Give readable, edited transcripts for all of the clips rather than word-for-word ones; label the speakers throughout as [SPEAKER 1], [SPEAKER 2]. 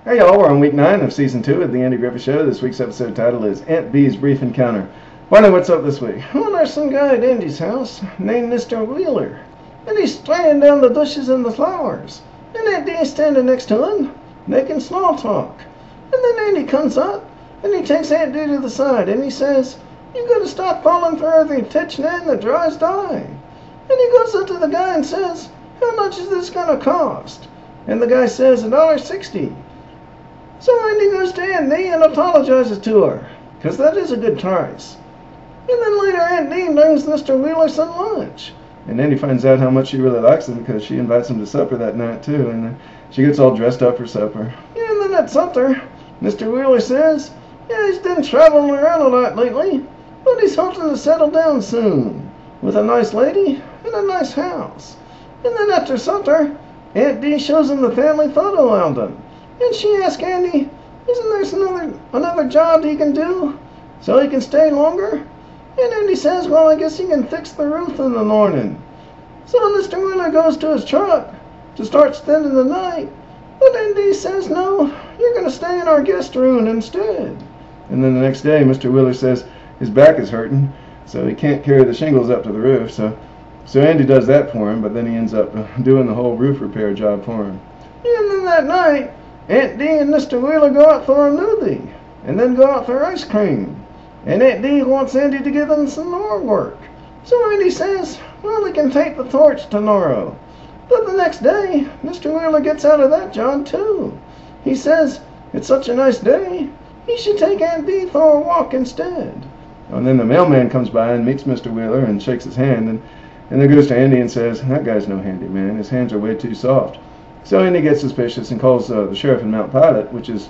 [SPEAKER 1] Hey y'all, we're on week 9 of season 2 of the Andy Griffith Show. This week's episode title is Aunt Bee's Brief Encounter. Barney, what's up this week?
[SPEAKER 2] Well, there's some guy at Andy's house named Mr. Wheeler, and he's spraying down the bushes and the flowers. And Aunt Bee's standing next to him, making small talk. And then Andy comes up, and he takes Aunt Bee to the side, and he says, "You gotta stop falling for every pitch man that dries dye." And he goes up to the guy and says, "How much is this gonna cost?" And the guy says, $1.60. So Andy goes to Aunt Bee and apologizes to her, because that is a good price. And then later Aunt Bee brings Mr. Wheeler some lunch.
[SPEAKER 1] And Andy finds out how much she really likes him because she invites him to supper that night too, and she gets all dressed up for supper.
[SPEAKER 2] Yeah, and then at supper, Mr. Wheeler says, yeah, he's been traveling around a lot lately, but he's hoping to settle down soon, with a nice lady and a nice house. And then after supper, Aunt Bee shows him the family photo album. And she asks Andy, isn't there another job he can do so he can stay longer? And Andy says, well, I guess he can fix the roof in the morning. So Mr. Wheeler goes to his truck to start spending the night. But Andy says, no, you're going to stay in our guest room instead.
[SPEAKER 1] And then the next day, Mr. Wheeler says his back is hurting, so he can't carry the shingles up to the roof. So Andy does that for him, but then he ends up doing the whole roof repair job for him.
[SPEAKER 2] And then that night, Aunt Bee and Mr. Wheeler go out for a movie, and then go out for ice cream. And Aunt Bee wants Andy to give them some more work. So Andy says, well, we can take the torch tomorrow. But the next day, Mr. Wheeler gets out of that job too. He says, it's such a nice day, he should take Aunt Bee for a walk instead.
[SPEAKER 1] And then the mailman comes by and meets Mr. Wheeler and shakes his hand, and then goes to Andy and says, that guy's no handyman, his hands are way too soft. So Andy gets suspicious and calls the sheriff in Mount Pilot, which is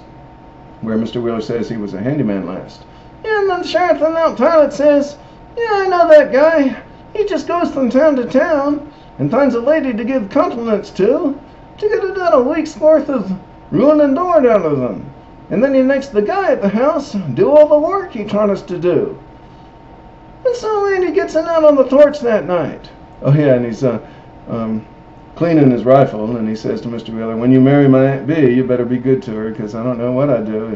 [SPEAKER 1] where Mr. Wheeler says he was a handyman last.
[SPEAKER 2] And then the sheriff in Mount Pilot says, yeah, I know that guy. He just goes from town to town and finds a lady to give compliments to get about a week's worth of room and board out of them. And then he makes the guy at the house do all the work he taught us to do. And so Andy gets out on the torch that night.
[SPEAKER 1] Oh yeah, and he's cleaning his rifle, and he says to Mr. Wheeler, when you marry my Aunt Bee, you better be good to her, because I don't know what I'd do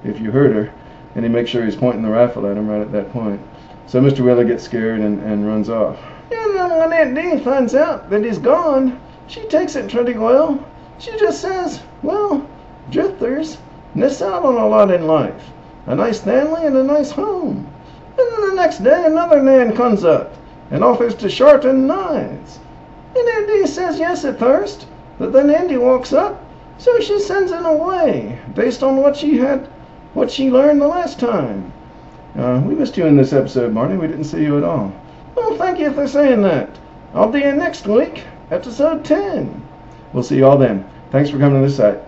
[SPEAKER 1] if you hurt her. And he makes sure he's pointing the rifle at him right at that point. So Mr. Wheeler gets scared and runs off.
[SPEAKER 2] And then when Aunt Bee finds out that he's gone, she takes it pretty well. She just says, well, drifters miss out on a lot in life. A nice family and a nice home. And then the next day another man comes up and offers to sharpen knives. And Aunt Bee says yes at first, but then Andy walks up, so she sends him away based on what she learned the last time.
[SPEAKER 1] We missed you in this episode, Barney. We didn't see you at all.
[SPEAKER 2] Well, thank you for saying that. I'll be in next week, episode 10.
[SPEAKER 1] We'll see you all then. Thanks for coming to this site.